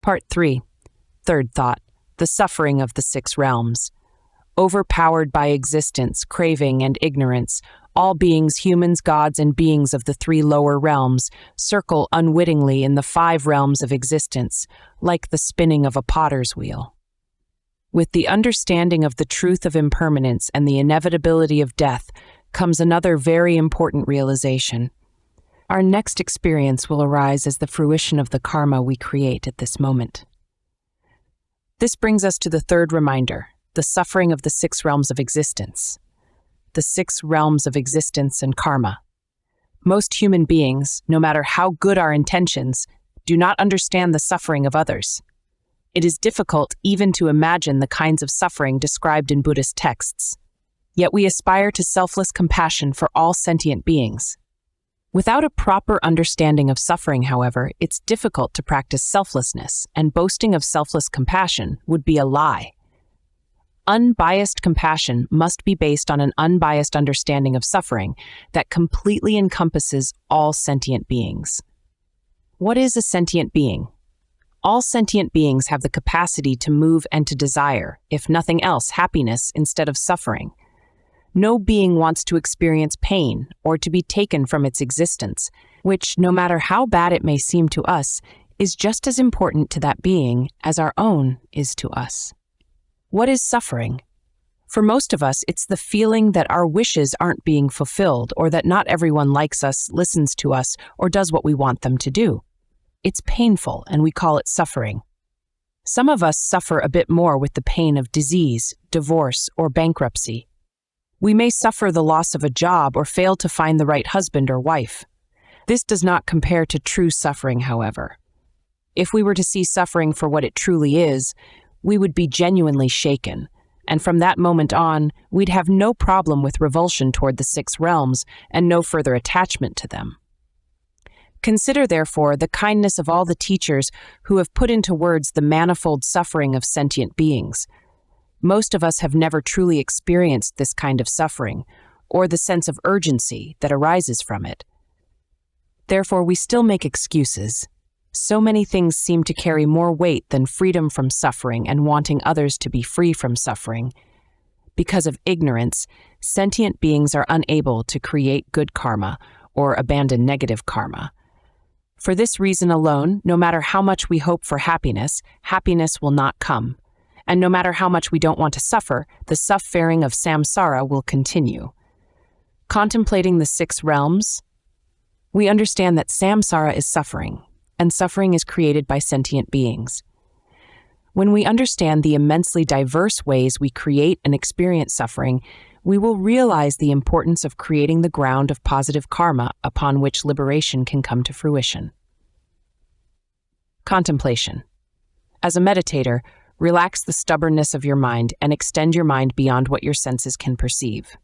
Part 3. Third thought. The suffering of the six realms. Overpowered by existence, craving, and ignorance, all beings, humans, gods, and beings of the three lower realms, circle unwittingly in the five realms of existence, like the spinning of a potter's wheel. With the understanding of the truth of impermanence and the inevitability of death comes another very important realization. Our next experience will arise as the fruition of the karma we create at this moment. This brings us to the third reminder, the suffering of the six realms of existence. The six realms of existence and karma. Most human beings, no matter how good our intentions, do not understand the suffering of others. It is difficult even to imagine the kinds of suffering described in Buddhist texts. Yet we aspire to selfless compassion for all sentient beings. Without a proper understanding of suffering, however, it's difficult to practice selflessness, and boasting of selfless compassion would be a lie. Unbiased compassion must be based on an unbiased understanding of suffering that completely encompasses all sentient beings. What is a sentient being? All sentient beings have the capacity to move and to desire, if nothing else, happiness instead of suffering. No being wants to experience pain or to be taken from its existence, which, no matter how bad it may seem to us, is just as important to that being as our own is to us. What is suffering? For most of us, it's the feeling that our wishes aren't being fulfilled or that not everyone likes us, listens to us, or does what we want them to do. It's painful, and we call it suffering. Some of us suffer a bit more with the pain of disease, divorce, or bankruptcy. We may suffer the loss of a job or fail to find the right husband or wife. This does not compare to true suffering, however. If we were to see suffering for what it truly is, we would be genuinely shaken, and from that moment on, we'd have no problem with revulsion toward the six realms and no further attachment to them. Consider, therefore, the kindness of all the teachers who have put into words the manifold suffering of sentient beings. Most of us have never truly experienced this kind of suffering, or the sense of urgency that arises from it. Therefore, we still make excuses. So many things seem to carry more weight than freedom from suffering and wanting others to be free from suffering. Because of ignorance, sentient beings are unable to create good karma or abandon negative karma. For this reason alone, no matter how much we hope for happiness, happiness will not come. And no matter how much we don't want to suffer, the suffering of samsara will continue. Contemplating the six realms, we understand that samsara is suffering, and suffering is created by sentient beings. When we understand the immensely diverse ways we create and experience suffering, we will realize the importance of creating the ground of positive karma upon which liberation can come to fruition. Contemplation. As a meditator, relax the stubbornness of your mind and extend your mind beyond what your senses can perceive.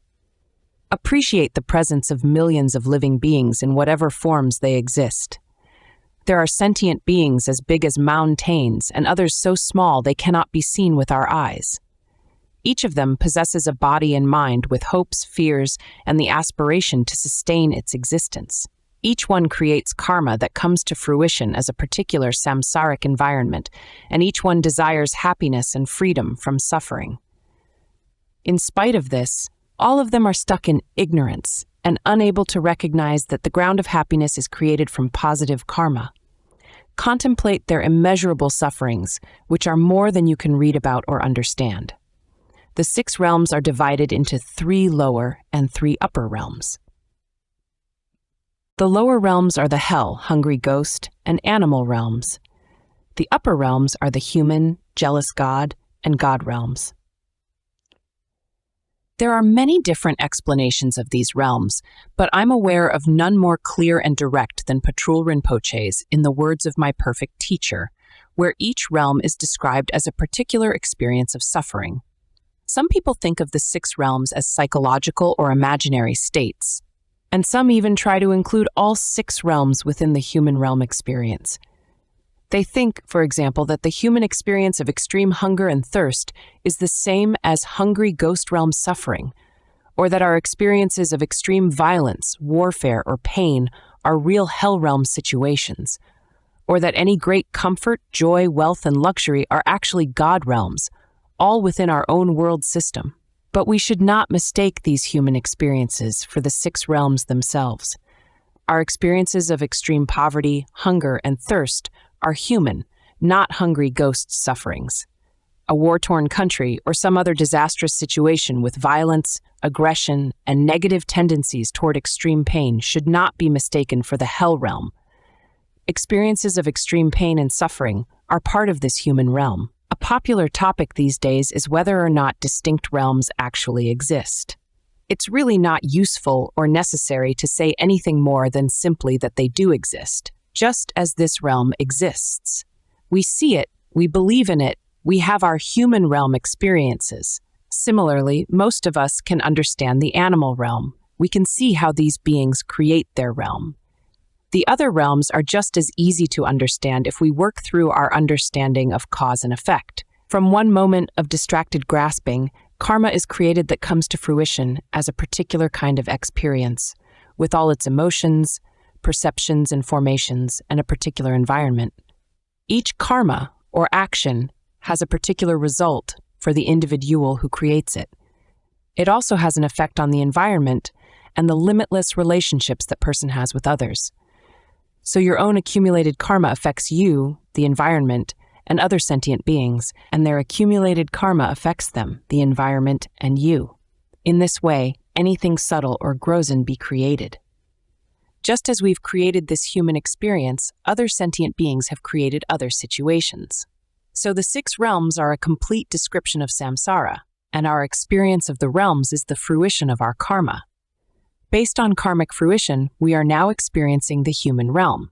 Appreciate the presence of millions of living beings in whatever forms they exist. There are sentient beings as big as mountains and others so small they cannot be seen with our eyes. Each of them possesses a body and mind with hopes, fears, and the aspiration to sustain its existence. Each one creates karma that comes to fruition as a particular samsaric environment, and each one desires happiness and freedom from suffering. In spite of this, all of them are stuck in ignorance and unable to recognize that the ground of happiness is created from positive karma. Contemplate their immeasurable sufferings, which are more than you can read about or understand. The six realms are divided into 3 lower and 3 upper realms. The lower realms are the hell, hungry ghost, and animal realms. The upper realms are the human, jealous god, and god realms. There are many different explanations of these realms, but I'm aware of none more clear and direct than Khandro Rinpoche's In the Words of My Perfect Teacher, where each realm is described as a particular experience of suffering. Some people think of the 6 realms as psychological or imaginary states, and some even try to include all 6 realms within the human realm experience. They think, for example, that the human experience of extreme hunger and thirst is the same as hungry ghost realm suffering, or that our experiences of extreme violence, warfare, or pain are real hell realm situations, or that any great comfort, joy, wealth, and luxury are actually God realms, all within our own world system. But we should not mistake these human experiences for the 6 realms themselves. Our experiences of extreme poverty, hunger, and thirst are human, not hungry ghost sufferings. A war-torn country or some other disastrous situation with violence, aggression, and negative tendencies toward extreme pain should not be mistaken for the hell realm. Experiences of extreme pain and suffering are part of this human realm. A popular topic these days is whether or not distinct realms actually exist. It's really not useful or necessary to say anything more than simply that they do exist, just as this realm exists. We see it, we believe in it, we have our human realm experiences. Similarly, most of us can understand the animal realm. We can see how these beings create their realm. The other realms are just as easy to understand if we work through our understanding of cause and effect. From one moment of distracted grasping, karma is created that comes to fruition as a particular kind of experience, with all its emotions, perceptions, and formations, and a particular environment. Each karma, or action, has a particular result for the individual who creates it. It also has an effect on the environment and the limitless relationships that person has with others. So your own accumulated karma affects you, the environment, and other sentient beings, and their accumulated karma affects them, the environment, and you. In this way, anything subtle or gross can be created. Just as we've created this human experience, other sentient beings have created other situations. So the 6 realms are a complete description of samsara, and our experience of the realms is the fruition of our karma. Based on karmic fruition, we are now experiencing the human realm.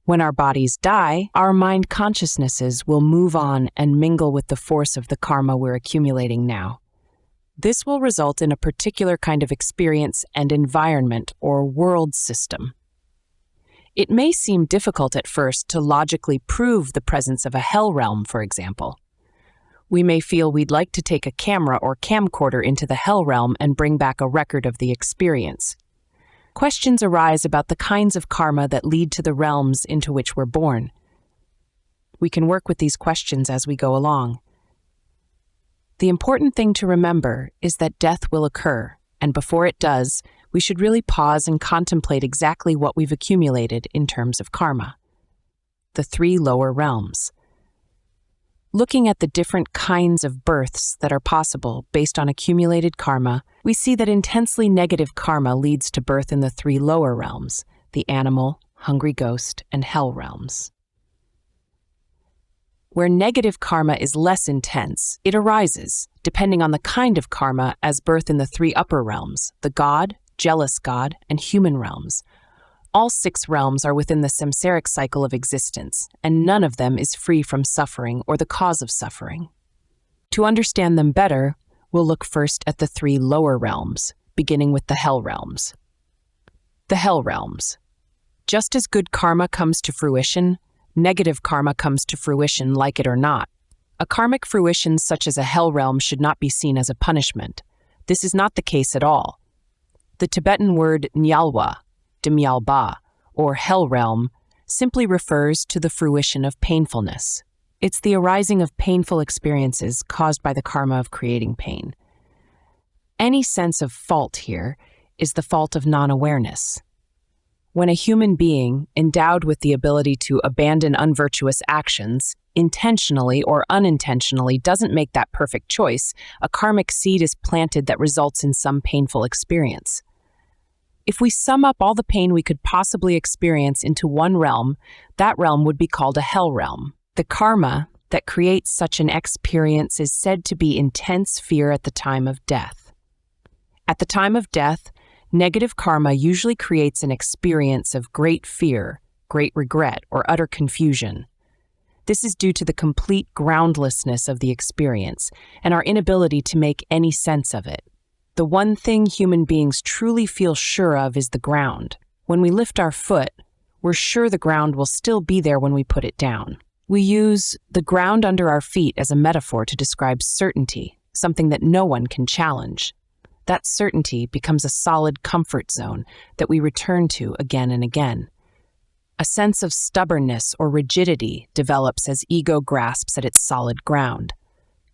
When our bodies die, our mind consciousnesses will move on and mingle with the force of the karma we're accumulating now. This will result in a particular kind of experience and environment or world system. It may seem difficult at first to logically prove the presence of a hell realm, for example. We may feel we'd like to take a camera or camcorder into the hell realm and bring back a record of the experience. Questions arise about the kinds of karma that lead to the realms into which we're born. We can work with these questions as we go along. The important thing to remember is that death will occur, and before it does, we should really pause and contemplate exactly what we've accumulated in terms of karma. The 3 lower realms. Looking at the different kinds of births that are possible based on accumulated karma, we see that intensely negative karma leads to birth in the 3 lower realms, the animal, hungry ghost, and hell realms. Where negative karma is less intense, it arises, depending on the kind of karma, as birth in the 3 upper realms, the god, jealous god, and human realms. All 6 realms are within the samsaric cycle of existence, and none of them is free from suffering or the cause of suffering. To understand them better, we'll look first at the 3 lower realms, beginning with the hell realms. The hell realms. Just as good karma comes to fruition, negative karma comes to fruition, like it or not. A karmic fruition such as a hell realm should not be seen as a punishment. This is not the case at all. The Tibetan word nyalwa, Demyalba, or hell realm, simply refers to the fruition of painfulness. It's the arising of painful experiences caused by the karma of creating pain. Any sense of fault here is the fault of non-awareness. When a human being, endowed with the ability to abandon unvirtuous actions, intentionally or unintentionally doesn't make that perfect choice, a karmic seed is planted that results in some painful experience. If we sum up all the pain we could possibly experience into one realm, that realm would be called a hell realm. The karma that creates such an experience is said to be intense fear at the time of death. At the time of death, negative karma usually creates an experience of great fear, great regret, or utter confusion. This is due to the complete groundlessness of the experience and our inability to make any sense of it. The one thing human beings truly feel sure of is the ground. When we lift our foot, we're sure the ground will still be there when we put it down. We use the ground under our feet as a metaphor to describe certainty, something that no one can challenge. That certainty becomes a solid comfort zone that we return to again and again. A sense of stubbornness or rigidity develops as ego grasps at its solid ground.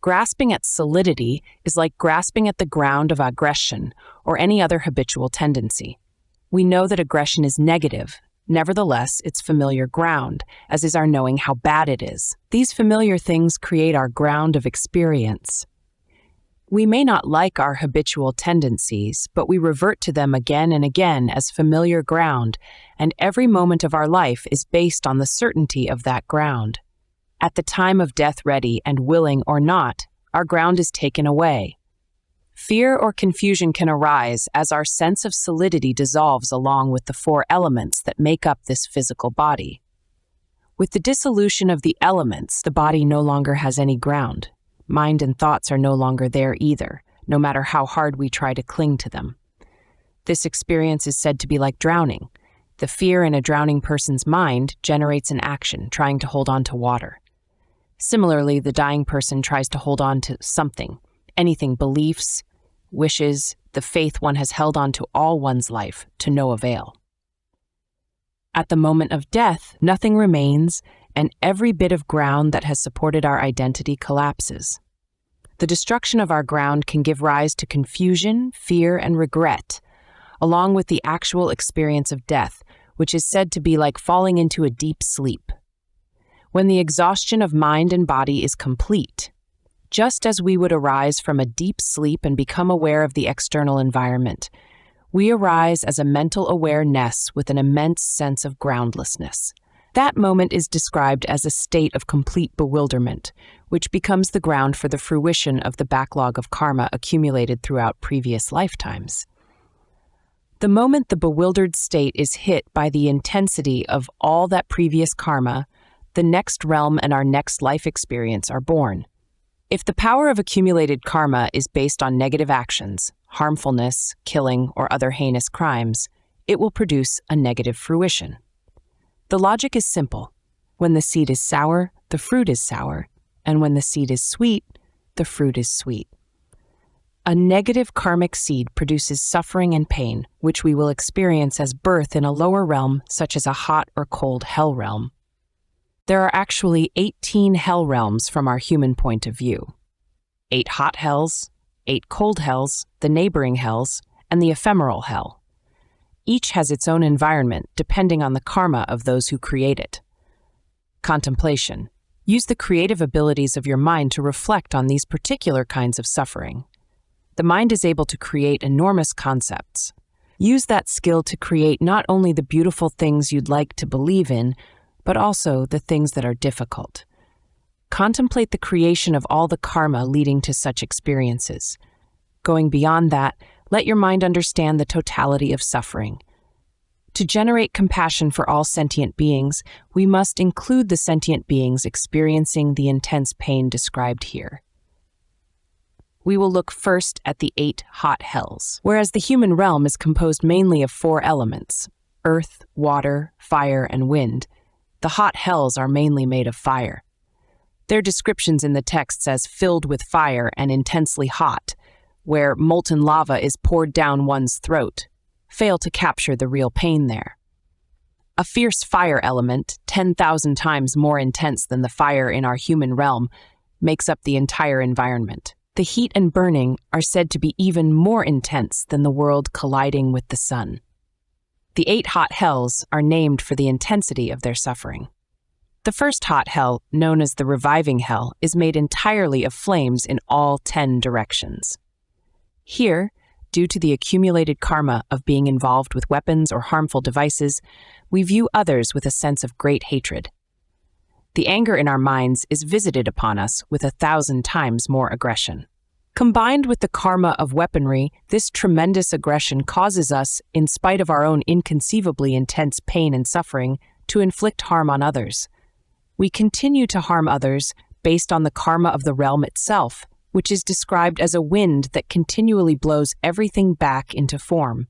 Grasping at solidity is like grasping at the ground of aggression or any other habitual tendency. We know that aggression is negative. Nevertheless, it's familiar ground, as is our knowing how bad it is. These familiar things create our ground of experience. We may not like our habitual tendencies, but we revert to them again and again as familiar ground, and every moment of our life is based on the certainty of that ground. At the time of death, ready and willing or not, our ground is taken away. Fear or confusion can arise as our sense of solidity dissolves along with the four elements that make up this physical body. With the dissolution of the elements, the body no longer has any ground. Mind and thoughts are no longer there either, no matter how hard we try to cling to them. This experience is said to be like drowning. The fear in a drowning person's mind generates an action, trying to hold on to water. Similarly, the dying person tries to hold on to something, anything, beliefs, wishes, the faith one has held on to all one's life, to no avail. At the moment of death, nothing remains, and every bit of ground that has supported our identity collapses. The destruction of our ground can give rise to confusion, fear, and regret, along with the actual experience of death, which is said to be like falling into a deep sleep. When the exhaustion of mind and body is complete, just as we would arise from a deep sleep and become aware of the external environment, we arise as a mental awareness with an immense sense of groundlessness. That moment is described as a state of complete bewilderment, which becomes the ground for the fruition of the backlog of karma accumulated throughout previous lifetimes. The moment the bewildered state is hit by the intensity of all that previous karma, the next realm and our next life experience are born. If the power of accumulated karma is based on negative actions, harmfulness, killing, or other heinous crimes, it will produce a negative fruition. The logic is simple. When the seed is sour, the fruit is sour, and when the seed is sweet, the fruit is sweet. A negative karmic seed produces suffering and pain, which we will experience as birth in a lower realm, such as a hot or cold hell realm. There are actually 18 hell realms from our human point of view. 8 hot hells, 8 cold hells, the neighboring hells, and the ephemeral hell. Each has its own environment, depending on the karma of those who create it. Contemplation. Use the creative abilities of your mind to reflect on these particular kinds of suffering. The mind is able to create enormous concepts. Use that skill to create not only the beautiful things you'd like to believe in, but also the things that are difficult. Contemplate the creation of all the karma leading to such experiences. Going beyond that, let your mind understand the totality of suffering. To generate compassion for all sentient beings, we must include the sentient beings experiencing the intense pain described here. We will look first at the 8 hot hells. Whereas the human realm is composed mainly of 4 elements, earth, water, fire, and wind, the hot hells are mainly made of fire. Their descriptions in the texts as filled with fire and intensely hot, where molten lava is poured down one's throat, fail to capture the real pain there. A fierce fire element, 10,000 times more intense than the fire in our human realm, makes up the entire environment. The heat and burning are said to be even more intense than the world colliding with the sun. The 8 hot hells are named for the intensity of their suffering. The first hot hell, known as the reviving hell, is made entirely of flames in all 10 directions. Here, due to the accumulated karma of being involved with weapons or harmful devices, we view others with a sense of great hatred. The anger in our minds is visited upon us with 1,000 times more aggression. Combined with the karma of weaponry, this tremendous aggression causes us, in spite of our own inconceivably intense pain and suffering, to inflict harm on others. We continue to harm others based on the karma of the realm itself, which is described as a wind that continually blows everything back into form.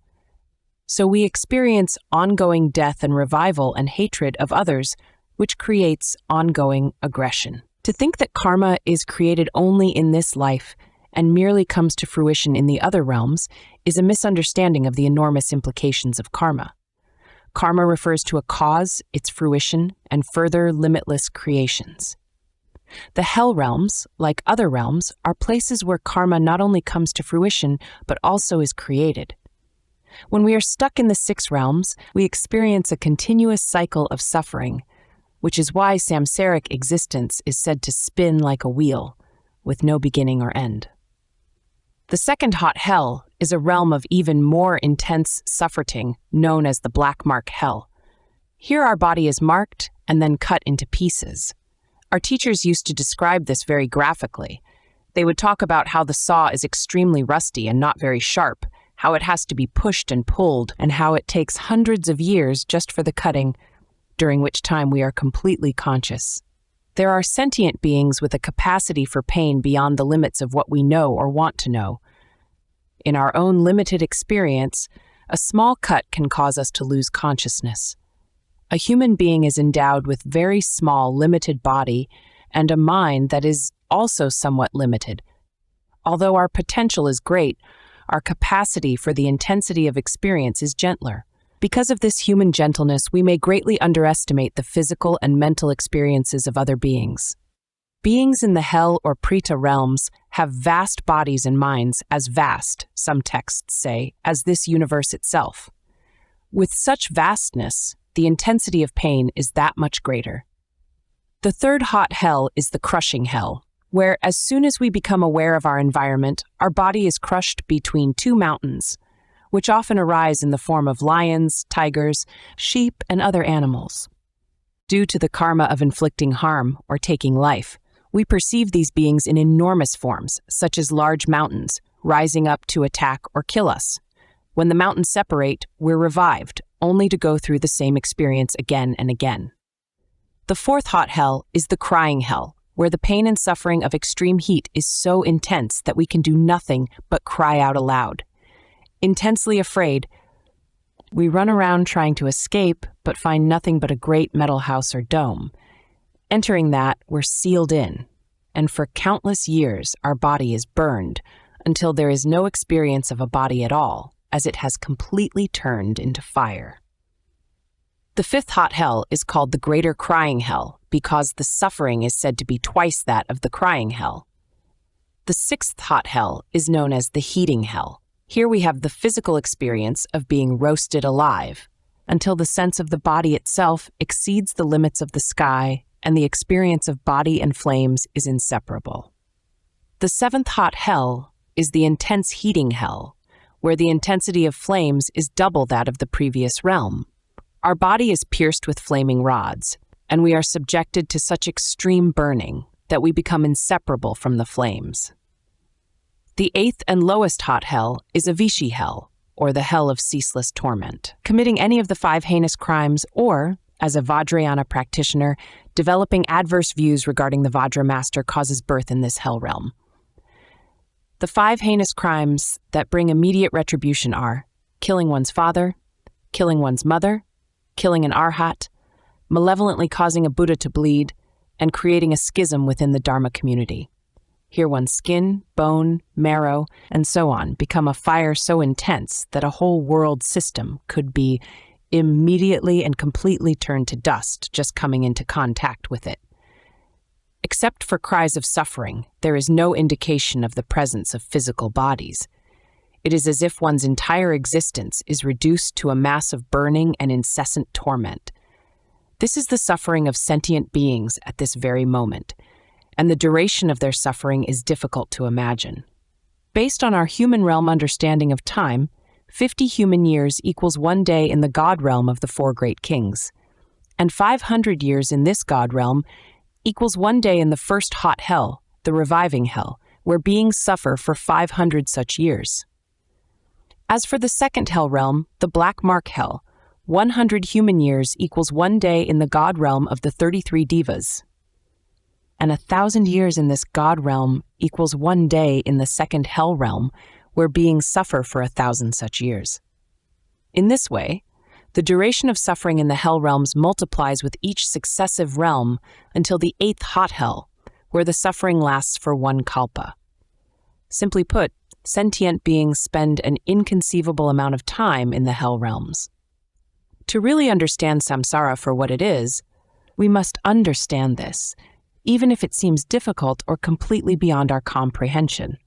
So we experience ongoing death and revival and hatred of others, which creates ongoing aggression. To think that karma is created only in this life and merely comes to fruition in the other realms is a misunderstanding of the enormous implications of karma. Karma refers to a cause, its fruition, and further limitless creations. The hell realms, like other realms, are places where karma not only comes to fruition, but also is created. When we are stuck in the 6 realms, we experience a continuous cycle of suffering, which is why samsaric existence is said to spin like a wheel, with no beginning or end. The second hot hell is a realm of even more intense suffering, known as the black mark hell. Here our body is marked and then cut into pieces. Our teachers used to describe this very graphically. They would talk about how the saw is extremely rusty and not very sharp, how it has to be pushed and pulled, and how it takes hundreds of years just for the cutting, during which time we are completely conscious. There are sentient beings with a capacity for pain beyond the limits of what we know or want to know. In our own limited experience, a small cut can cause us to lose consciousness. A human being is endowed with very small, limited body and a mind that is also somewhat limited. Although our potential is great, our capacity for the intensity of experience is gentler. Because of this human gentleness, we may greatly underestimate the physical and mental experiences of other beings. Beings in the hell or preta realms have vast bodies and minds, as vast, some texts say, as this universe itself. With such vastness, the intensity of pain is that much greater. The third hot hell is the crushing hell, where as soon as we become aware of our environment, our body is crushed between 2 mountains, which often arise in the form of lions, tigers, sheep, and other animals. Due to the karma of inflicting harm or taking life, we perceive these beings in enormous forms, such as large mountains, rising up to attack or kill us. When the mountains separate, we're revived, only to go through the same experience again and again. The fourth hot hell is the crying hell, where the pain and suffering of extreme heat is so intense that we can do nothing but cry out aloud. Intensely afraid, we run around trying to escape, but find nothing but a great metal house or dome. Entering that, we're sealed in, and for countless years our body is burned until there is no experience of a body at all, as it has completely turned into fire. The fifth hot hell is called the greater crying hell because the suffering is said to be twice that of the crying hell. The sixth hot hell is known as the heating hell. Here we have the physical experience of being roasted alive until the sense of the body itself exceeds the limits of the sky and the experience of body and flames is inseparable. The seventh hot hell is the intense heating hell, where the intensity of flames is double that of the previous realm. Our body is pierced with flaming rods, and we are subjected to such extreme burning that we become inseparable from the flames. The eighth and lowest hot hell is a Vishi hell, or the hell of ceaseless torment. Committing any of the 5 heinous crimes, or, as a vajrayana practitioner, developing adverse views regarding the Vajra master causes birth in this hell realm. The 5 heinous crimes that bring immediate retribution are killing one's father, killing one's mother, killing an arhat, malevolently causing a Buddha to bleed, and creating a schism within the Dharma community. Here one's skin, bone, marrow, and so on become a fire so intense that a whole world system could be immediately and completely turned to dust just coming into contact with it. Except for cries of suffering, there is no indication of the presence of physical bodies. It is as if one's entire existence is reduced to a mass of burning and incessant torment. This is the suffering of sentient beings at this very moment, and the duration of their suffering is difficult to imagine. Based on our human realm understanding of time, 50 human years equals 1 day in the God realm of the 4 great kings, and 500 years in this God realm equals 1 day in the first hot hell, the reviving hell, where beings suffer for 500 such years. As for the second hell realm, the black mark hell, 100 human years equals 1 day in the God realm of the 33 devas, and 1,000 years in this God realm equals 1 day in the second hell realm, where beings suffer for 1,000 such years. In this way, the duration of suffering in the hell realms multiplies with each successive realm until the 8th hot hell, where the suffering lasts for 1 kalpa. Simply put, sentient beings spend an inconceivable amount of time in the hell realms. To really understand samsara for what it is, we must understand this, even if it seems difficult or completely beyond our comprehension.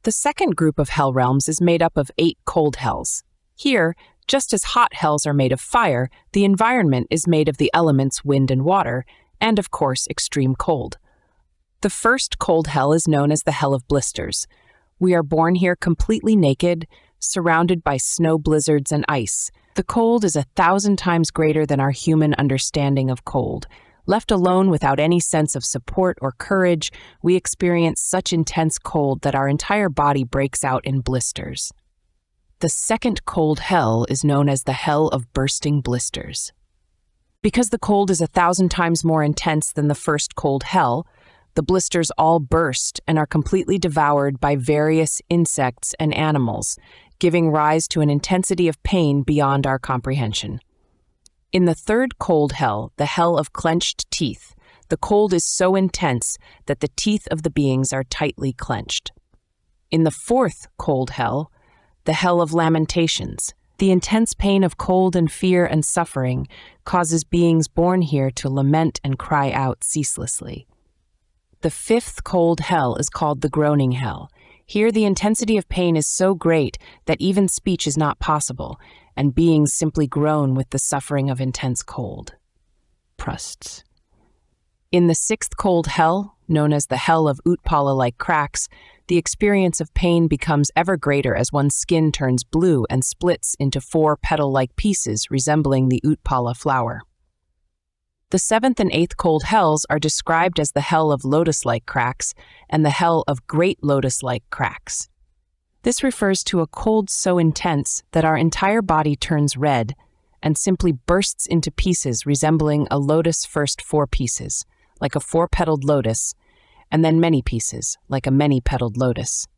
The second group of hell realms is made up of 8 cold hells. Here, just as hot hells are made of fire, the environment is made of the elements wind and water, and of course extreme cold. The first cold hell is known as the hell of blisters. We are born here completely naked, surrounded by snow blizzards and ice. The cold is 1,000 times greater than our human understanding of cold. Left alone without any sense of support or courage, we experience such intense cold that our entire body breaks out in blisters. The second cold hell is known as the hell of bursting blisters. Because the cold is 1,000 times more intense than the first cold hell, the blisters all burst and are completely devoured by various insects and animals, giving rise to an intensity of pain beyond our comprehension. In the third cold hell, the hell of clenched teeth, the cold is so intense that the teeth of the beings are tightly clenched. In the fourth cold hell, the hell of lamentations, the intense pain of cold and fear and suffering causes beings born here to lament and cry out ceaselessly. The fifth cold hell is called the groaning hell. Here the intensity of pain is so great that even speech is not possible, and beings simply groan with the suffering of intense cold. Prusts. In the sixth cold hell, known as the hell of Utpala-like cracks, the experience of pain becomes ever greater as one's skin turns blue and splits into 4 petal-like pieces resembling the Utpala flower. The seventh and eighth cold hells are described as the hell of lotus-like cracks and the hell of great lotus-like cracks. This refers to a cold so intense that our entire body turns red and simply bursts into pieces resembling a lotus, first 4 pieces, like a 4-petaled lotus, and then many pieces, like a many-petaled lotus.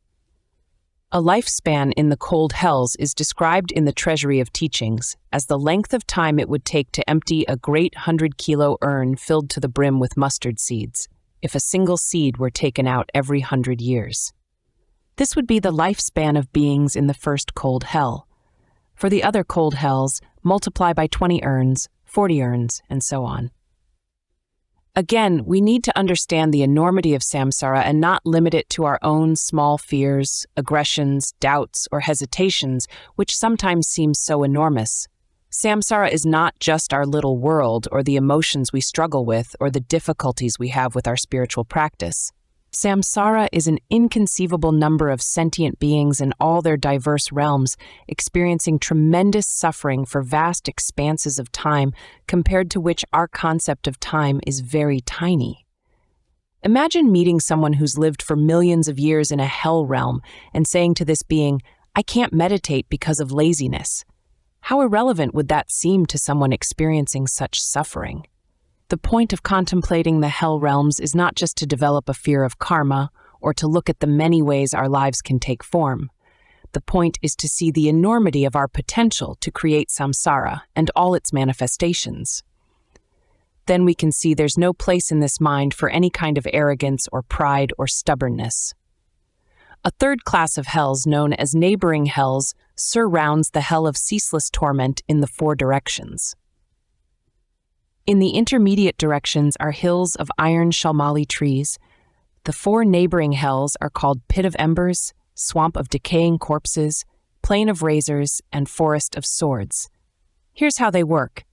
A lifespan in the cold hells is described in the Treasury of Teachings as the length of time it would take to empty a great 100-kilo urn filled to the brim with mustard seeds, if a single seed were taken out every 100 years. This would be the lifespan of beings in the first cold hell. For the other cold hells, multiply by 20 urns, 40 urns, and so on. Again, we need to understand the enormity of samsara and not limit it to our own small fears, aggressions, doubts, or hesitations, which sometimes seem so enormous. Samsara is not just our little world or the emotions we struggle with or the difficulties we have with our spiritual practice. Samsara is an inconceivable number of sentient beings in all their diverse realms, experiencing tremendous suffering for vast expanses of time, compared to which our concept of time is very tiny. Imagine meeting someone who's lived for millions of years in a hell realm and saying to this being, "I can't meditate because of laziness." How irrelevant would that seem to someone experiencing such suffering? The point of contemplating the hell realms is not just to develop a fear of karma or to look at the many ways our lives can take form. The point is to see the enormity of our potential to create samsara and all its manifestations. Then we can see there's no place in this mind for any kind of arrogance or pride or stubbornness. A third class of hells, known as neighboring hells, surrounds the hell of ceaseless torment in the 4 directions. In the intermediate directions are hills of iron shalmali trees. The 4 neighboring hells are called Pit of Embers, Swamp of Decaying Corpses, Plain of Razors, and Forest of Swords. Here's how they work.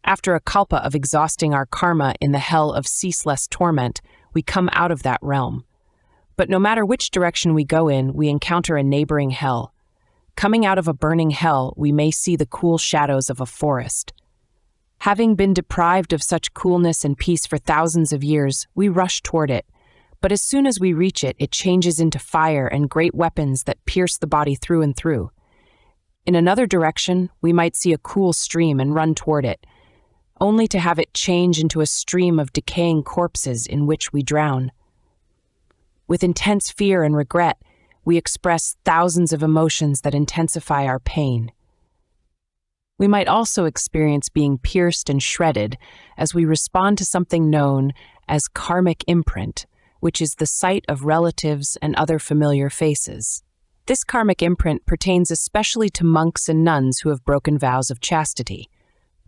After a kalpa of exhausting our karma in the hell of ceaseless torment, we come out of that realm. But no matter which direction we go in, we encounter a neighboring hell. Coming out of a burning hell, we may see the cool shadows of a forest. Having been deprived of such coolness and peace for thousands of years, we rush toward it. But as soon as we reach it, it changes into fire and great weapons that pierce the body through and through. In another direction, we might see a cool stream and run toward it, only to have it change into a stream of decaying corpses in which we drown. With intense fear and regret, we express thousands of emotions that intensify our pain. We might also experience being pierced and shredded as we respond to something known as karmic imprint, which is the sight of relatives and other familiar faces. This karmic imprint pertains especially to monks and nuns who have broken vows of chastity.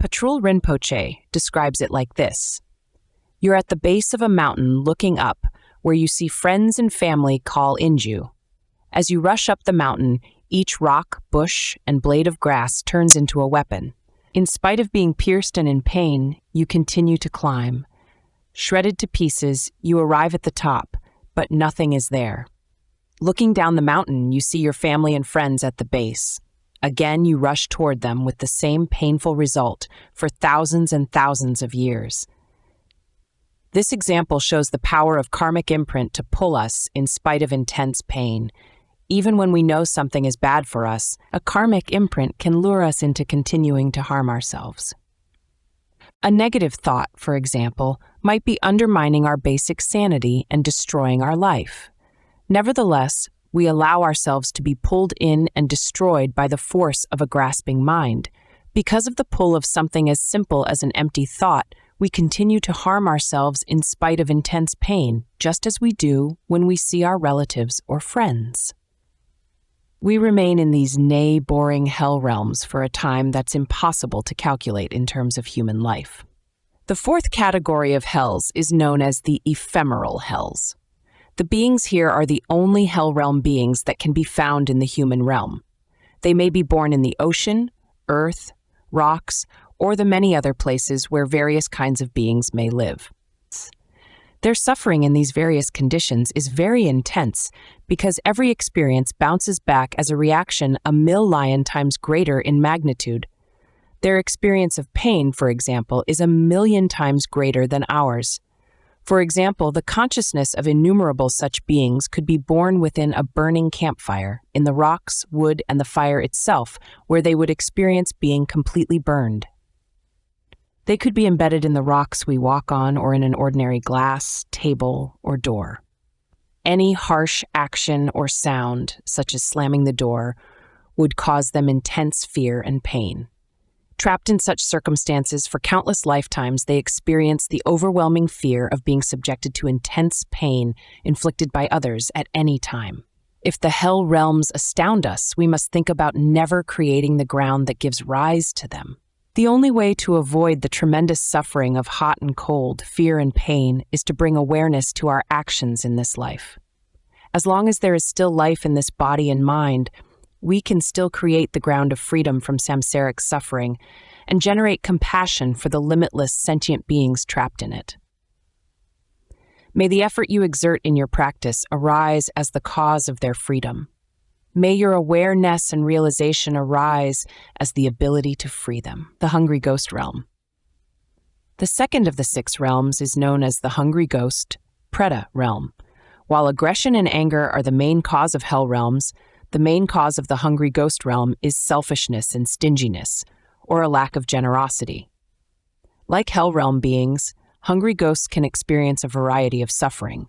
Patrul Rinpoche describes it like this. You're at the base of a mountain looking up, where you see friends and family call Inju. As you rush up the mountain, each rock, bush, and blade of grass turns into a weapon. In spite of being pierced and in pain, you continue to climb. Shredded to pieces, you arrive at the top, but nothing is there. Looking down the mountain, you see your family and friends at the base. Again, you rush toward them with the same painful result for thousands and thousands of years. This example shows the power of karmic imprint to pull us in spite of intense pain. Even when we know something is bad for us, a karmic imprint can lure us into continuing to harm ourselves. A negative thought, for example, might be undermining our basic sanity and destroying our life. Nevertheless, we allow ourselves to be pulled in and destroyed by the force of a grasping mind. Because of the pull of something as simple as an empty thought, we continue to harm ourselves in spite of intense pain, just as we do when we see our relatives or friends. We remain in these boring hell realms for a time that's impossible to calculate in terms of human life. The fourth category of hells is known as the ephemeral hells. The beings here are the only hell realm beings that can be found in the human realm. They may be born in the ocean, earth, rocks, or the many other places where various kinds of beings may live. Their suffering in these various conditions is very intense because every experience bounces back as a reaction 1,000,000 times greater in magnitude. Their experience of pain, for example, is 1,000,000 times greater than ours. For example, the consciousness of innumerable such beings could be born within a burning campfire, in the rocks, wood, and the fire itself, where they would experience being completely burned. They could be embedded in the rocks we walk on or in an ordinary glass, table, or door. Any harsh action or sound, such as slamming the door, would cause them intense fear and pain. Trapped in such circumstances for countless lifetimes, they experience the overwhelming fear of being subjected to intense pain inflicted by others at any time. If the hell realms astound us, we must think about never creating the ground that gives rise to them. The only way to avoid the tremendous suffering of hot and cold, fear and pain, is to bring awareness to our actions in this life. As long as there is still life in this body and mind, we can still create the ground of freedom from samsaric suffering and generate compassion for the limitless sentient beings trapped in it. May the effort you exert in your practice arise as the cause of their freedom. May your awareness and realization arise as the ability to free them. The Hungry Ghost Realm. The second of the 6 realms is known as the Hungry Ghost, Preta realm. While aggression and anger are the main cause of hell realms, the main cause of the Hungry Ghost realm is selfishness and stinginess, or a lack of generosity. Like hell realm beings, hungry ghosts can experience a variety of suffering,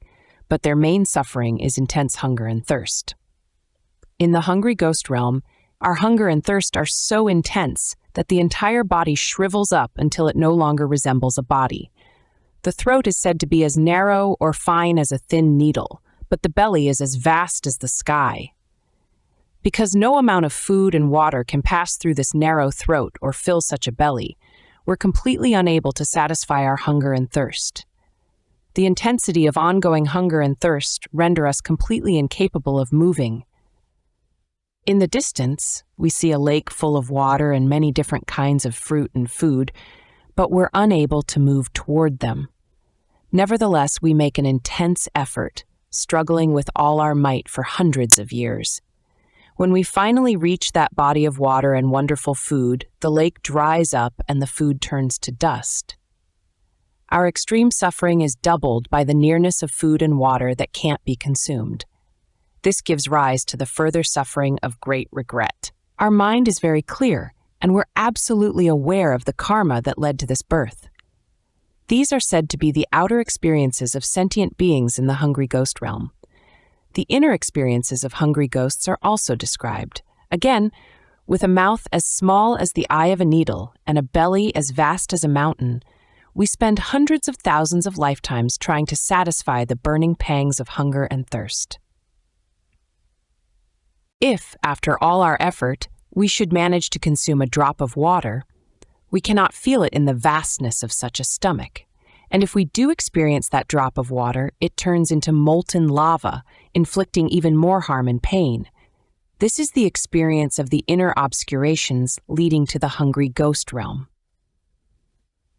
but their main suffering is intense hunger and thirst. In the Hungry Ghost realm, our hunger and thirst are so intense that the entire body shrivels up until it no longer resembles a body. The throat is said to be as narrow or fine as a thin needle, but the belly is as vast as the sky. Because no amount of food and water can pass through this narrow throat or fill such a belly, we're completely unable to satisfy our hunger and thirst. The intensity of ongoing hunger and thirst render us completely incapable of moving. In the distance, we see a lake full of water and many different kinds of fruit and food, but we're unable to move toward them. Nevertheless, we make an intense effort, struggling with all our might for hundreds of years. When we finally reach that body of water and wonderful food, the lake dries up and the food turns to dust. Our extreme suffering is doubled by the nearness of food and water that can't be consumed. This gives rise to the further suffering of great regret. Our mind is very clear, and we're absolutely aware of the karma that led to this birth. These are said to be the outer experiences of sentient beings in the Hungry Ghost realm. The inner experiences of hungry ghosts are also described. Again, with a mouth as small as the eye of a needle and a belly as vast as a mountain, we spend hundreds of thousands of lifetimes trying to satisfy the burning pangs of hunger and thirst. If, after all our effort, we should manage to consume a drop of water, We cannot feel it in the vastness of such a stomach. And if we do experience that drop of water, it turns into molten lava, inflicting even more harm and pain. This is the experience of the inner obscurations leading to the hungry ghost realm.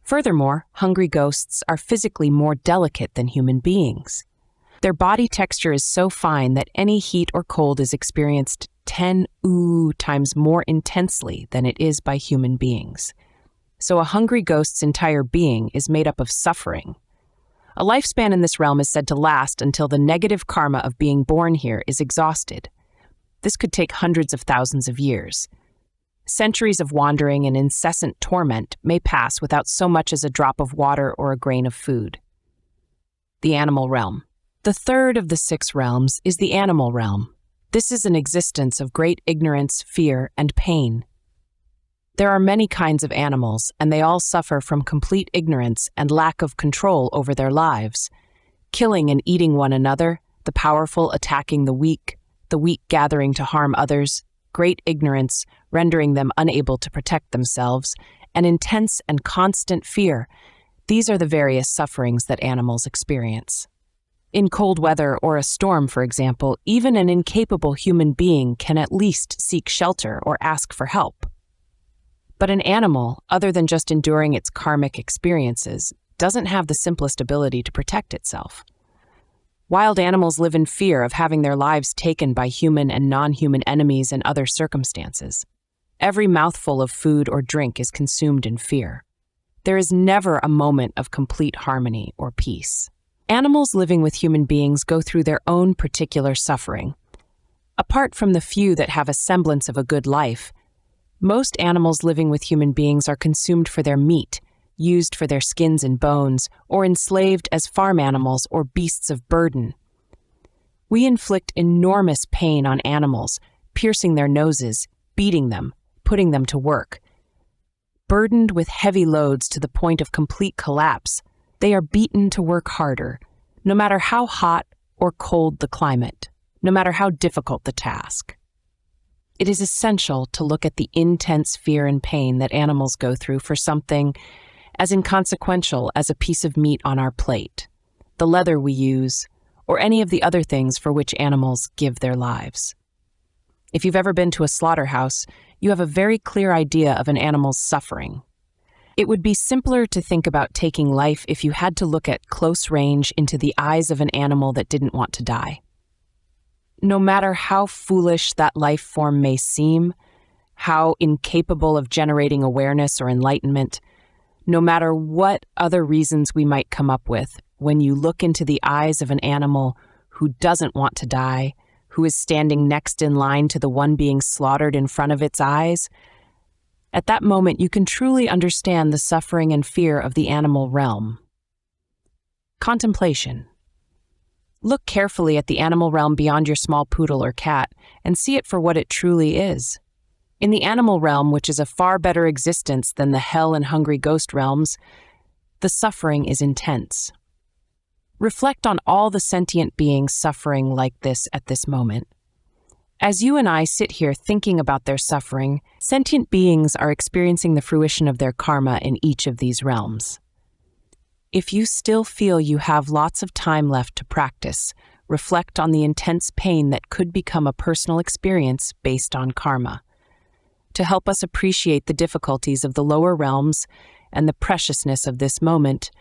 Furthermore, hungry ghosts are physically more delicate than human beings. Their body texture is so fine that any heat or cold is experienced 10 times more intensely than it is by human beings. So a hungry ghost's entire being is made up of suffering. A lifespan in this realm is said to last until the negative karma of being born here is exhausted. This could take hundreds of thousands of years. Centuries of wandering and incessant torment may pass without so much as a drop of water or a grain of food. The animal realm. The third of the 6 realms is the animal realm. This is an existence of great ignorance, fear, and pain. There are many kinds of animals, and they all suffer from complete ignorance and lack of control over their lives. Killing and eating one another, the powerful attacking the weak gathering to harm others, great ignorance rendering them unable to protect themselves, and intense and constant fear. These are the various sufferings that animals experience. In cold weather or a storm, for example, even an incapable human being can at least seek shelter or ask for help. But an animal, other than just enduring its karmic experiences, doesn't have the simplest ability to protect itself. Wild animals live in fear of having their lives taken by human and non-human enemies and other circumstances. Every mouthful of food or drink is consumed in fear. There is never a moment of complete harmony or peace. Animals living with human beings go through their own particular suffering. Apart from the few that have a semblance of a good life, most animals living with human beings are consumed for their meat, used for their skins and bones, or enslaved as farm animals or beasts of burden. We inflict enormous pain on animals, piercing their noses, beating them, putting them to work. Burdened with heavy loads to the point of complete collapse, they are beaten to work harder, no matter how hot or cold the climate, no matter how difficult the task. It is essential to look at the intense fear and pain that animals go through for something as inconsequential as a piece of meat on our plate, the leather we use, or any of the other things for which animals give their lives. If you've ever been to a slaughterhouse, you have a very clear idea of an animal's suffering. It would be simpler to think about taking life if you had to look at close range into the eyes of an animal that didn't want to die. No matter how foolish that life form may seem, how incapable of generating awareness or enlightenment, no matter what other reasons we might come up with, when you look into the eyes of an animal who doesn't want to die, who is standing next in line to the one being slaughtered in front of its eyes, at that moment you can truly understand the suffering and fear of the animal realm. Contemplation. Look carefully at the animal realm beyond your small poodle or cat and see it for what it truly is. In the animal realm, which is a far better existence than the hell and hungry ghost realms, the suffering is intense. Reflect on all the sentient beings suffering like this at this moment. As you and I sit here thinking about their suffering, sentient beings are experiencing the fruition of their karma in each of these realms. If you still feel you have lots of time left to practice, reflect on the intense pain that could become a personal experience based on karma. To help us appreciate the difficulties of the lower realms and the preciousness of this moment,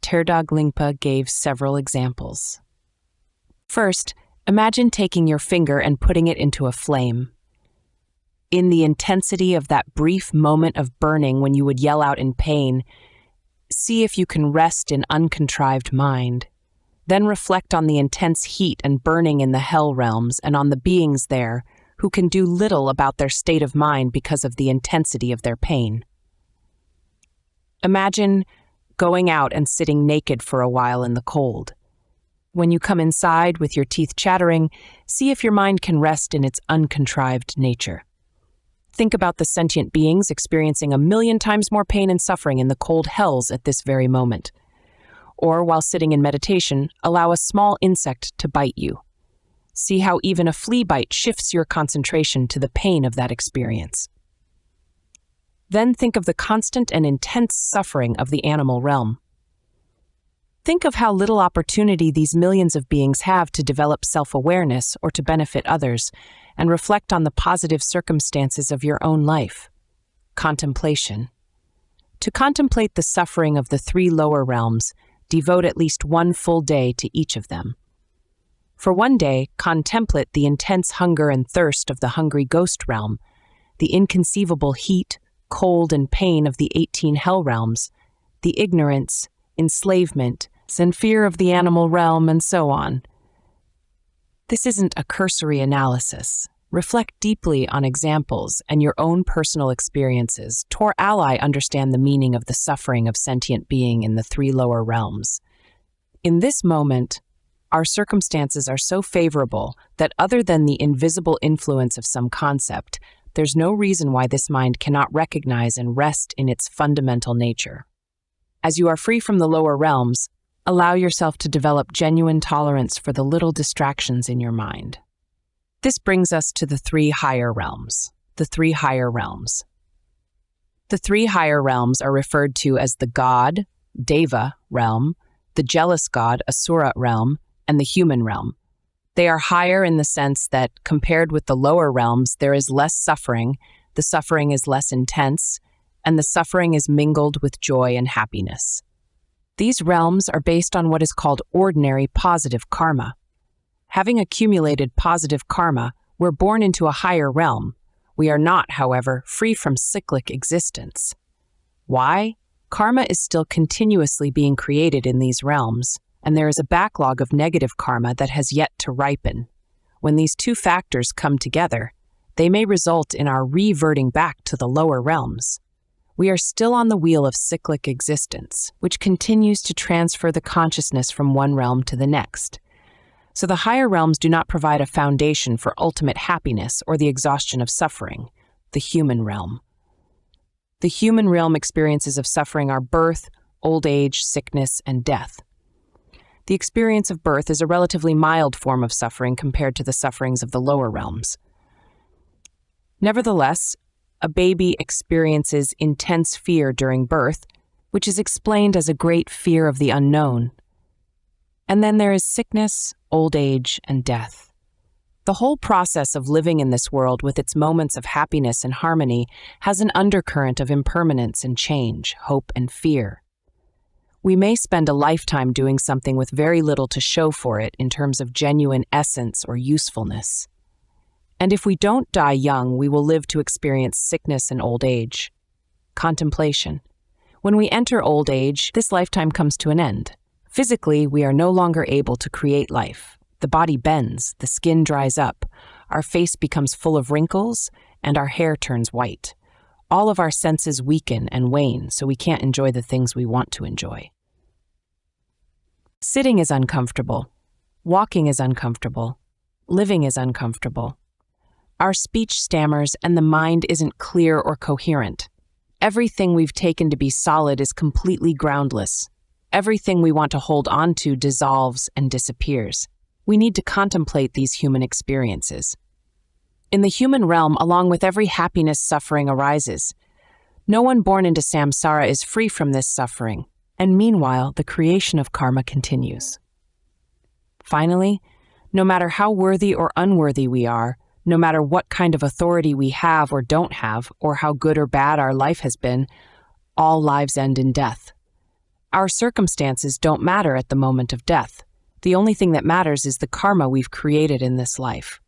Terdog Lingpa gave several examples. First, imagine taking your finger and putting it into a flame. In the intensity of that brief moment of burning when you would yell out in pain, see if you can rest in uncontrived mind. Then reflect on the intense heat and burning in the hell realms and on the beings there who can do little about their state of mind because of the intensity of their pain. Imagine going out and sitting naked for a while in the cold. When you come inside with your teeth chattering, see if your mind can rest in its uncontrived nature. Think about the sentient beings experiencing 1,000,000 times more pain and suffering in the cold hells at this very moment. Or while sitting in meditation, allow a small insect to bite you. See how even a flea bite shifts your concentration to the pain of that experience. Then think of the constant and intense suffering of the animal realm. Think of how little opportunity these millions of beings have to develop self-awareness or to benefit others, and reflect on the positive circumstances of your own life. Contemplation. To contemplate the suffering of the three lower realms, devote at least one full day to each of them. For one day, contemplate the intense hunger and thirst of the hungry ghost realm, the inconceivable heat, cold, and pain of the 18 hell realms, the ignorance, enslavement, and fear of the animal realm, and so on. This isn't a cursory analysis. Reflect deeply on examples and your own personal experiences to ally understand the meaning of the suffering of sentient being in the three lower realms. In this moment, our circumstances are so favorable that other than the invisible influence of some concept, there's no reason why this mind cannot recognize and rest in its fundamental nature. As you are free from the lower realms, allow yourself to develop genuine tolerance for the little distractions in your mind. This brings us to the three higher realms. The three higher realms. The three higher realms are referred to as the God, Deva realm, the jealous God, Asura realm, and the human realm. They are higher in the sense that, compared with the lower realms, there is less suffering, the suffering is less intense, and the suffering is mingled with joy and happiness. These realms are based on what is called ordinary positive karma. Having accumulated positive karma, we're born into a higher realm. We are not, however, free from cyclic existence. Why? Karma is still continuously being created in these realms, and there is a backlog of negative karma that has yet to ripen. When these two factors come together, they may result in our reverting back to the lower realms. We are still on the wheel of cyclic existence, which continues to transfer the consciousness from one realm to the next. So the higher realms do not provide a foundation for ultimate happiness or the exhaustion of suffering, the human realm. The human realm experiences of suffering are birth, old age, sickness, and death. The experience of birth is a relatively mild form of suffering compared to the sufferings of the lower realms. Nevertheless, a baby experiences intense fear during birth, which is explained as a great fear of the unknown. And then there is sickness, old age, and death. The whole process of living in this world with its moments of happiness and harmony has an undercurrent of impermanence and change, hope and fear. We may spend a lifetime doing something with very little to show for it in terms of genuine essence or usefulness. And if we don't die young, we will live to experience sickness and old age. Contemplation. When we enter old age, this lifetime comes to an end. Physically, we are no longer able to create life. The body bends, the skin dries up, our face becomes full of wrinkles, and our hair turns white. All of our senses weaken and wane, so we can't enjoy the things we want to enjoy. Sitting is uncomfortable. Walking is uncomfortable. Living is uncomfortable. Our speech stammers and the mind isn't clear or coherent. Everything we've taken to be solid is completely groundless. Everything we want to hold on to dissolves and disappears. We need to contemplate these human experiences. In the human realm, along with every happiness, suffering arises. No one born into samsara is free from this suffering, and meanwhile, the creation of karma continues. Finally, no matter how worthy or unworthy we are, no matter what kind of authority we have or don't have, or how good or bad our life has been, all lives end in death. Our circumstances don't matter at the moment of death. The only thing that matters is the karma we've created in this life.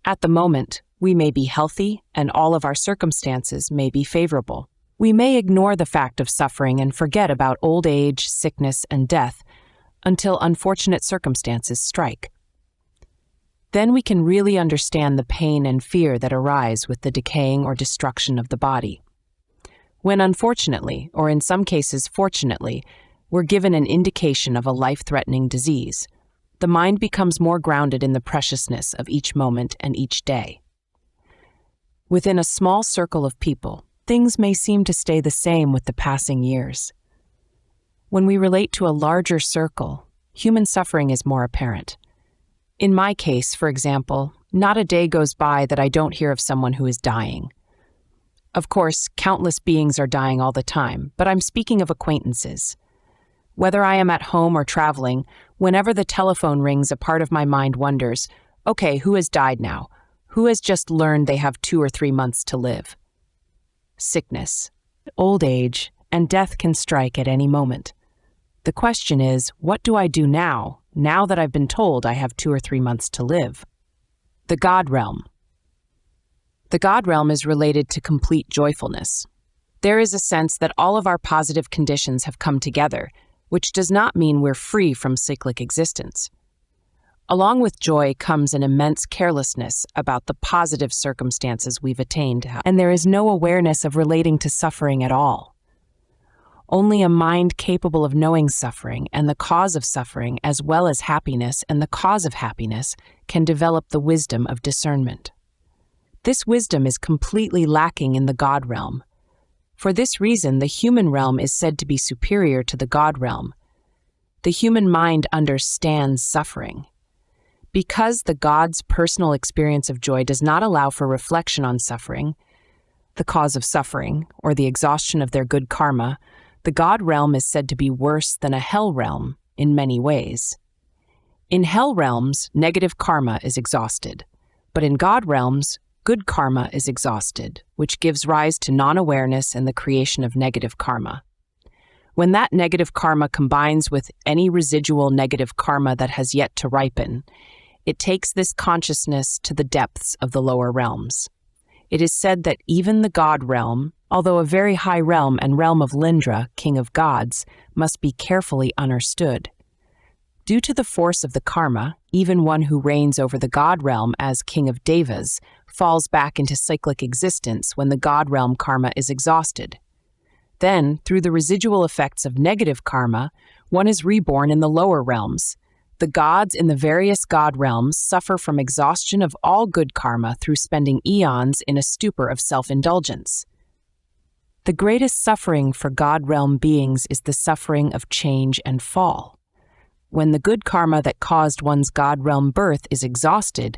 At the moment, we may be healthy and all of our circumstances may be favorable. We may ignore the fact of suffering and forget about old age, sickness, and death until unfortunate circumstances strike. Then we can really understand the pain and fear that arise with the decaying or destruction of the body. When unfortunately, or in some cases fortunately, we're given an indication of a life-threatening disease, the mind becomes more grounded in the preciousness of each moment and each day. Within a small circle of people, things may seem to stay the same with the passing years. When we relate to a larger circle, human suffering is more apparent. In my case, for example, not a day goes by that I don't hear of someone who is dying. Of course, countless beings are dying all the time, but I'm speaking of acquaintances. Whether I am at home or traveling, whenever the telephone rings, a part of my mind wonders, okay, who has died now? Who has just learned they have 2 or 3 months to live? Sickness, old age, and death can strike at any moment. The question is, what do I do now that I've been told I have 2 or 3 months to live? The God realm. The God realm is related to complete joyfulness. There is a sense that all of our positive conditions have come together, which does not mean we're free from cyclic existence. Along with joy comes an immense carelessness about the positive circumstances we've attained, and there is no awareness of relating to suffering at all. Only a mind capable of knowing suffering and the cause of suffering, as well as happiness and the cause of happiness, can develop the wisdom of discernment. This wisdom is completely lacking in the God realm. For this reason, the human realm is said to be superior to the God realm. The human mind understands suffering. Because the God's personal experience of joy does not allow for reflection on suffering, the cause of suffering, or the exhaustion of their good karma, the God realm is said to be worse than a hell realm in many ways. In hell realms, negative karma is exhausted, but in God realms, good karma is exhausted, which gives rise to non-awareness and the creation of negative karma. When that negative karma combines with any residual negative karma that has yet to ripen, it takes this consciousness to the depths of the lower realms. It is said that even the God realm, although a very high realm and realm of Lindra, king of gods, must be carefully understood. Due to the force of the karma, even one who reigns over the God realm as king of devas falls back into cyclic existence when the God realm karma is exhausted. Then, through the residual effects of negative karma, one is reborn in the lower realms. The gods in the various God realms suffer from exhaustion of all good karma through spending eons in a stupor of self-indulgence. The greatest suffering for God realm beings is the suffering of change and fall. When the good karma that caused one's God realm birth is exhausted,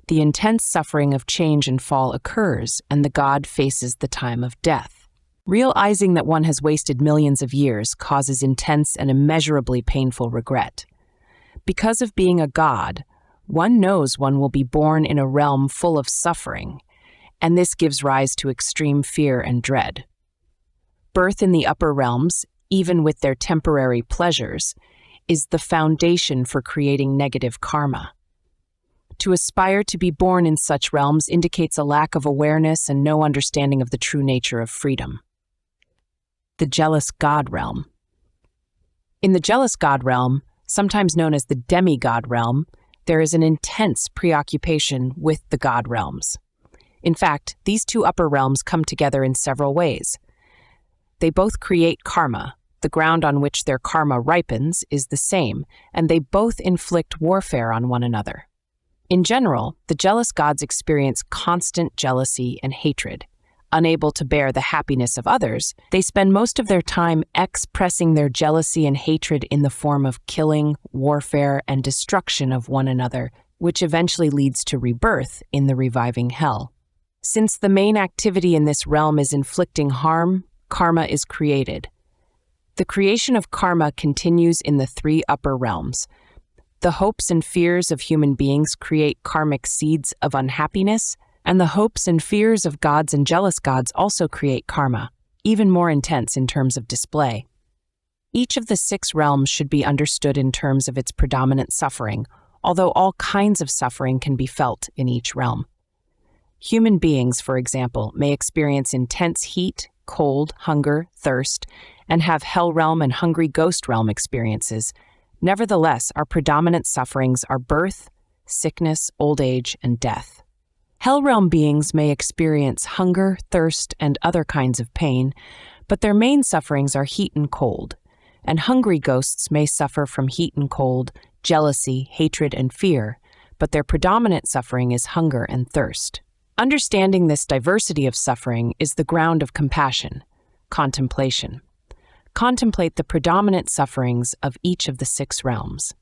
the intense suffering of change and fall occurs, and the God faces the time of death. Realizing that one has wasted millions of years causes intense and immeasurably painful regret. Because of being a God, one knows one will be born in a realm full of suffering, and this gives rise to extreme fear and dread. Birth in the upper realms, even with their temporary pleasures, is the foundation for creating negative karma. To aspire to be born in such realms indicates a lack of awareness and no understanding of the true nature of freedom. The jealous God realm. In the jealous God realm, sometimes known as the demigod realm, there is an intense preoccupation with the God realms. In fact, these two upper realms come together in several ways. They both create karma. The ground on which their karma ripens is the same, and they both inflict warfare on one another. In general, the jealous gods experience constant jealousy and hatred. Unable to bear the happiness of others, they spend most of their time expressing their jealousy and hatred in the form of killing, warfare, and destruction of one another, which eventually leads to rebirth in the reviving hell. Since the main activity in this realm is inflicting harm, karma is created. The creation of karma continues in the 3 upper realms. The hopes and fears of human beings create karmic seeds of unhappiness, and the hopes and fears of gods and jealous gods also create karma, even more intense in terms of display. Each of the 6 realms should be understood in terms of its predominant suffering, although all kinds of suffering can be felt in each realm. Human beings, for example, may experience intense heat, cold, hunger, thirst, and have hell realm and hungry ghost realm experiences. Nevertheless, our predominant sufferings are birth, sickness, old age, and death. Hell realm beings may experience hunger, thirst, and other kinds of pain, but their main sufferings are heat and cold, and hungry ghosts may suffer from heat and cold, jealousy, hatred, and fear, but their predominant suffering is hunger and thirst. Understanding this diversity of suffering is the ground of compassion, contemplation. Contemplate the predominant sufferings of each of the 6 realms.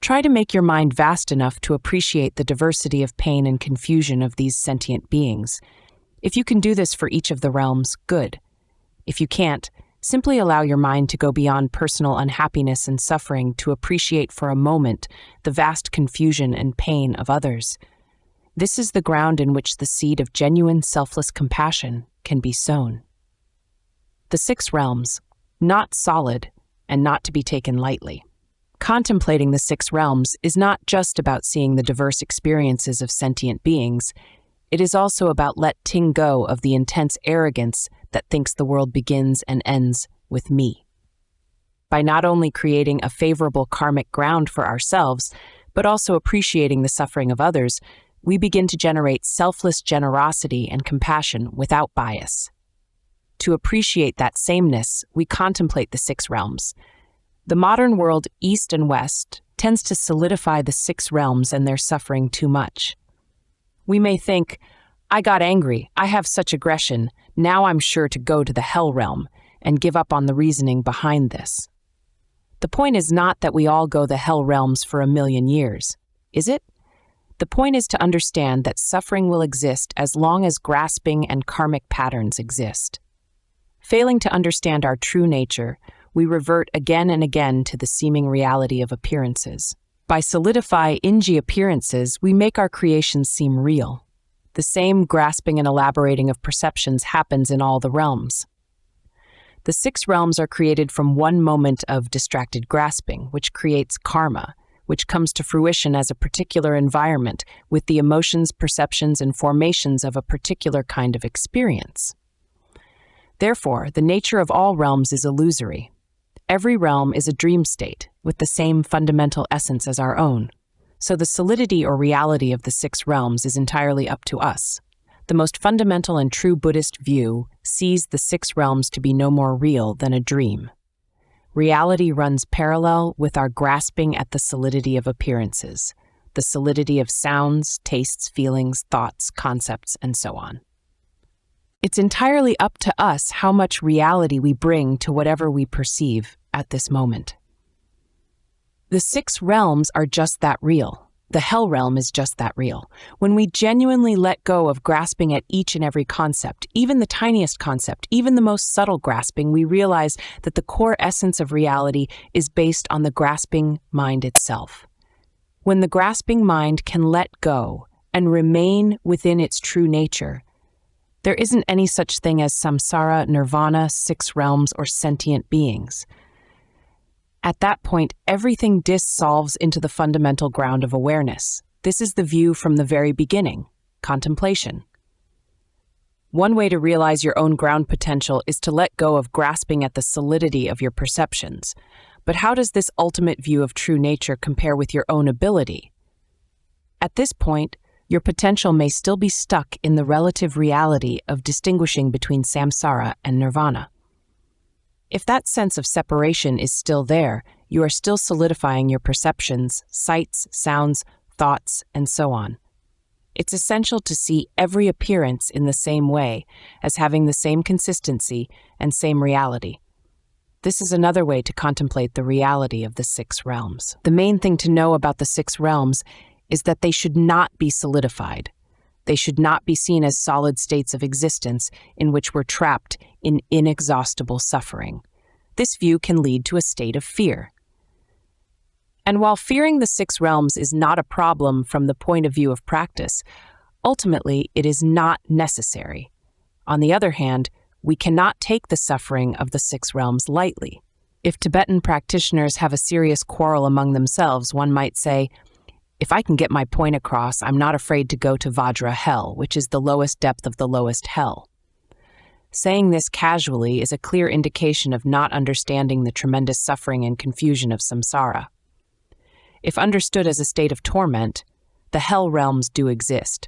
Try to make your mind vast enough to appreciate the diversity of pain and confusion of these sentient beings. If you can do this for each of the realms, good. If you can't, simply allow your mind to go beyond personal unhappiness and suffering to appreciate for a moment the vast confusion and pain of others. This is the ground in which the seed of genuine selfless compassion can be sown. The 6 realms, not solid and not to be taken lightly. Contemplating the 6 realms is not just about seeing the diverse experiences of sentient beings. It is also about letting go of the intense arrogance that thinks the world begins and ends with me. By not only creating a favorable karmic ground for ourselves, but also appreciating the suffering of others, we begin to generate selfless generosity and compassion without bias. To appreciate that sameness, we contemplate the 6 realms. The modern world, East and West, tends to solidify the 6 realms and their suffering too much. We may think, I got angry, I have such aggression, now I'm sure to go to the hell realm, and give up on the reasoning behind this. The point is not that we all go the hell realms for 1,000,000 years, is it? The point is to understand that suffering will exist as long as grasping and karmic patterns exist. Failing to understand our true nature, we revert again and again to the seeming reality of appearances. By solidifying appearances, we make our creations seem real. The same grasping and elaborating of perceptions happens in all the realms. The 6 realms are created from one moment of distracted grasping, which creates karma, which comes to fruition as a particular environment with the emotions, perceptions, and formations of a particular kind of experience. Therefore, the nature of all realms is illusory. Every realm is a dream state with the same fundamental essence as our own. So the solidity or reality of the 6 realms is entirely up to us. The most fundamental and true Buddhist view sees the 6 realms to be no more real than a dream. Reality runs parallel with our grasping at the solidity of appearances, the solidity of sounds, tastes, feelings, thoughts, concepts, and so on. It's entirely up to us how much reality we bring to whatever we perceive at this moment. The 6 realms are just that real. The hell realm is just that real. When we genuinely let go of grasping at each and every concept, even the tiniest concept, even the most subtle grasping, we realize that the core essence of reality is based on the grasping mind itself. When the grasping mind can let go and remain within its true nature, there isn't any such thing as samsara, nirvana, 6 realms, or sentient beings. At that point, everything dissolves into the fundamental ground of awareness. This is the view from the very beginning, contemplation. One way to realize your own ground potential is to let go of grasping at the solidity of your perceptions. But how does this ultimate view of true nature compare with your own ability? At this point, your potential may still be stuck in the relative reality of distinguishing between samsara and nirvana. If that sense of separation is still there, you are still solidifying your perceptions, sights, sounds, thoughts, and so on. It's essential to see every appearance in the same way, as having the same consistency and same reality. This is another way to contemplate the reality of the 6 realms. The main thing to know about the 6 realms is that they should not be solidified. They should not be seen as solid states of existence in which we're trapped in inexhaustible suffering. This view can lead to a state of fear. And while fearing the 6 realms is not a problem from the point of view of practice, ultimately it is not necessary. On the other hand, we cannot take the suffering of the 6 realms lightly. If Tibetan practitioners have a serious quarrel among themselves, one might say, if I can get my point across, I'm not afraid to go to Vajra hell, which is the lowest depth of the lowest hell. Saying this casually is a clear indication of not understanding the tremendous suffering and confusion of samsara. If understood as a state of torment, the hell realms do exist.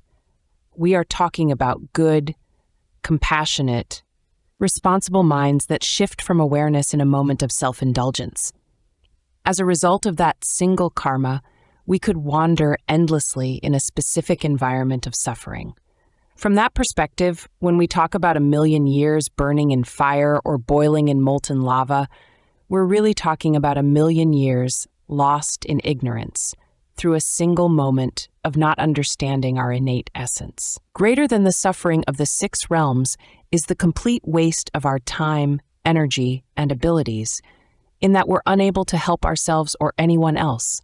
We are talking about good, compassionate, responsible minds that shift from awareness in a moment of self-indulgence. As a result of that single karma, we could wander endlessly in a specific environment of suffering. From that perspective, when we talk about 1,000,000 years burning in fire or boiling in molten lava, we're really talking about 1,000,000 years lost in ignorance, through a single moment of not understanding our innate essence. Greater than the suffering of the 6 realms is the complete waste of our time, energy, and abilities, in that we're unable to help ourselves or anyone else.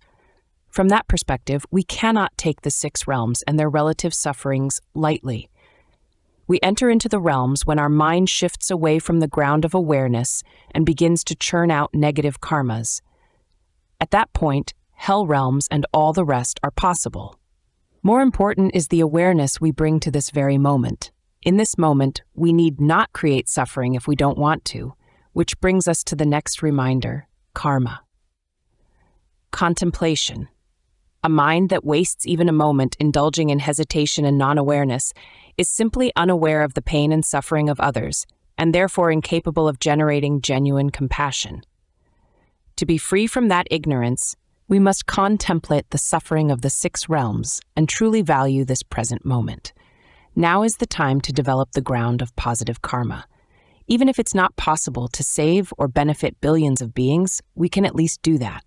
From that perspective, we cannot take the 6 realms and their relative sufferings lightly. We enter into the realms when our mind shifts away from the ground of awareness and begins to churn out negative karmas. At that point, hell realms and all the rest are possible. More important is the awareness we bring to this very moment. In this moment, we need not create suffering if we don't want to, which brings us to the next reminder, karma. Contemplation. A mind that wastes even a moment indulging in hesitation and non-awareness is simply unaware of the pain and suffering of others, and therefore incapable of generating genuine compassion. To be free from that ignorance, we must contemplate the suffering of the 6 realms and truly value this present moment. Now is the time to develop the ground of positive karma. Even if it's not possible to save or benefit billions of beings, we can at least do that.